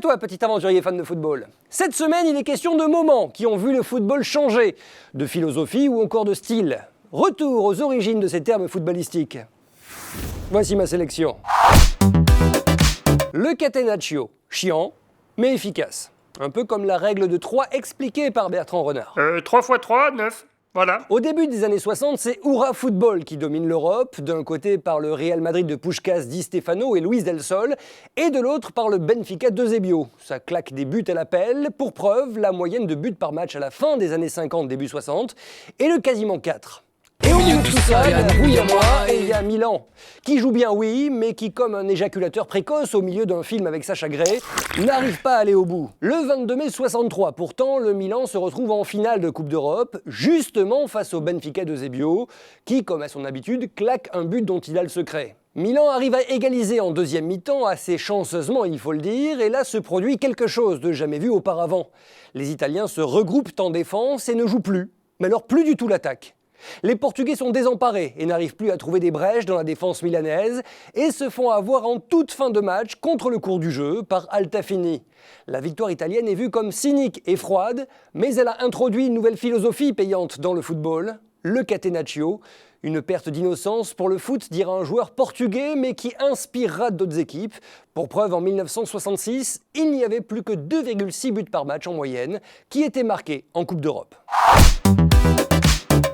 Toi, petit aventurier fan de football. Cette semaine, il est question de moments qui ont vu le football changer, de philosophie ou encore de style. Retour aux origines de ces termes footballistiques. Voici ma sélection. Le catenaccio, chiant, mais efficace. Un peu comme la règle de 3 expliquée par Bertrand Renard. 3 x 3, 9. Voilà. Au début des années 60, c'est Hurra Football qui domine l'Europe, d'un côté par le Real Madrid de Puskás, Di Stefano et Luis del Sol, et de l'autre par le Benfica d'Eusebio. Ça claque des buts à l'appel, pour preuve, la moyenne de buts par match à la fin des années 50, début 60, est le quasiment 4. Et au milieu de tout ça, il y a moi et il y a Milan, qui joue bien oui, mais qui, comme un éjaculateur précoce au milieu d'un film avec Sacha Grey, n'arrive pas à aller au bout. Le 22 mai 63, pourtant, le Milan se retrouve en finale de Coupe d'Europe, justement face au Benfica d'Eusebio, qui, comme à son habitude, claque un but dont il a le secret. Milan arrive à égaliser en deuxième mi-temps, assez chanceusement il faut le dire, et là se produit quelque chose de jamais vu auparavant. Les Italiens se regroupent en défense et ne jouent plus, mais alors plus du tout l'attaque. Les Portugais sont désemparés et n'arrivent plus à trouver des brèches dans la défense milanaise et se font avoir en toute fin de match contre le cours du jeu par Altafini. La victoire italienne est vue comme cynique et froide, mais elle a introduit une nouvelle philosophie payante dans le football, le catenaccio, une perte d'innocence pour le foot, dira un joueur portugais, mais qui inspirera d'autres équipes. Pour preuve, en 1966, il n'y avait plus que 2,6 buts par match en moyenne, qui étaient marqués en Coupe d'Europe.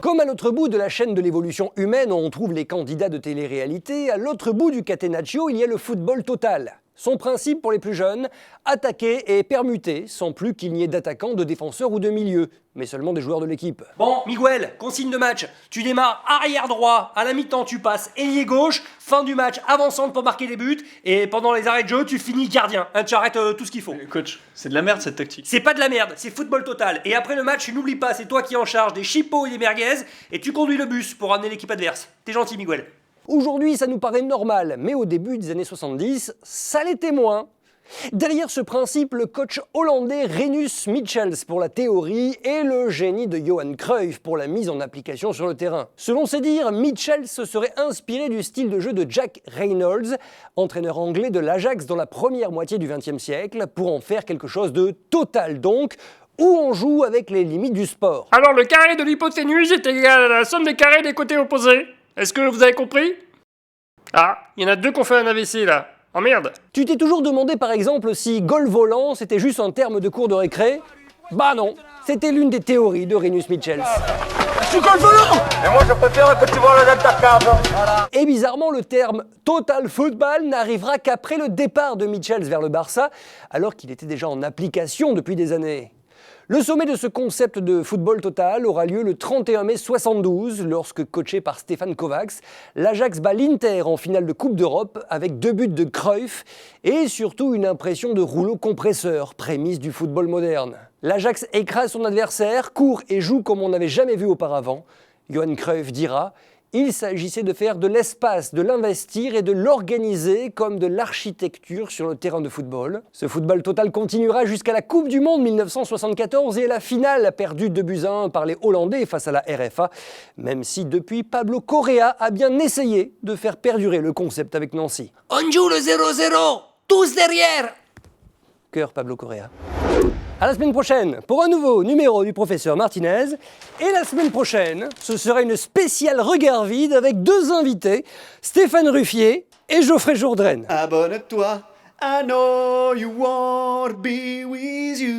Comme à l'autre bout de la chaîne de l'évolution humaine, on trouve les candidats de télé-réalité, à l'autre bout du catenaccio, il y a le football total. Son principe pour les plus jeunes, attaquer et permuter, sans plus qu'il n'y ait d'attaquants, de défenseurs ou de milieux, mais seulement des joueurs de l'équipe. Bon, Miguel, consigne de match. Tu démarres arrière droit, à la mi-temps tu passes ailier gauche, fin du match avançante pour marquer des buts, et pendant les arrêts de jeu tu finis gardien. Tu arrêtes tout ce qu'il faut. Coach, c'est de la merde cette tactique. C'est pas de la merde, c'est football total. Et après le match, n'oublie pas, c'est toi qui es en charge des chipots et des merguez, et tu conduis le bus pour ramener l'équipe adverse. T'es gentil, Miguel. Aujourd'hui, ça nous paraît normal, mais au début des années 70, ça l'était moins. Derrière ce principe, le coach hollandais Rinus Michels pour la théorie et le génie de Johan Cruyff pour la mise en application sur le terrain. Selon ses dires, Michels se serait inspiré du style de jeu de Jack Reynolds, entraîneur anglais de l'Ajax dans la première moitié du XXe siècle, pour en faire quelque chose de total donc, où on joue avec les limites du sport. Alors le carré de l'hypoténuse est égal à la somme des carrés des côtés opposés. Est-ce que vous avez compris? Ah, il y en a 2 qui ont fait un AVC là. Oh merde. Tu t'es toujours demandé par exemple si goal volant c'était juste un terme de cours de récré? Bah non, c'était l'une des théories de Rinus Michels. Je suis goal volant! Et moi je préfère que tu vois la date voilà. Et bizarrement, le terme total football n'arrivera qu'après le départ de Michels vers le Barça, alors qu'il était déjà en application depuis des années. Le sommet de ce concept de football total aura lieu le 31 mai 72, lorsque, coaché par Stefan Kovacs, l'Ajax bat l'Inter en finale de Coupe d'Europe avec 2 buts de Cruyff et surtout une impression de rouleau compresseur, prémisse du football moderne. L'Ajax écrase son adversaire, court et joue comme on n'avait jamais vu auparavant. Johan Cruyff dira: il s'agissait de faire de l'espace, de l'investir et de l'organiser comme de l'architecture sur le terrain de football. Ce football total continuera jusqu'à la Coupe du Monde 1974 et la finale perdue 2-1 par les Hollandais face à la RFA, même si depuis Pablo Correa a bien essayé de faire perdurer le concept avec Nancy. On joue le 0-0, tous derrière. Cœur Pablo Correa. À la semaine prochaine pour un nouveau numéro du professeur Martinez. Et la semaine prochaine, ce sera une spéciale regard vide avec 2 invités, Stéphane Ruffier et Geoffrey Jourdain. Abonne-toi, I know you want to be with you.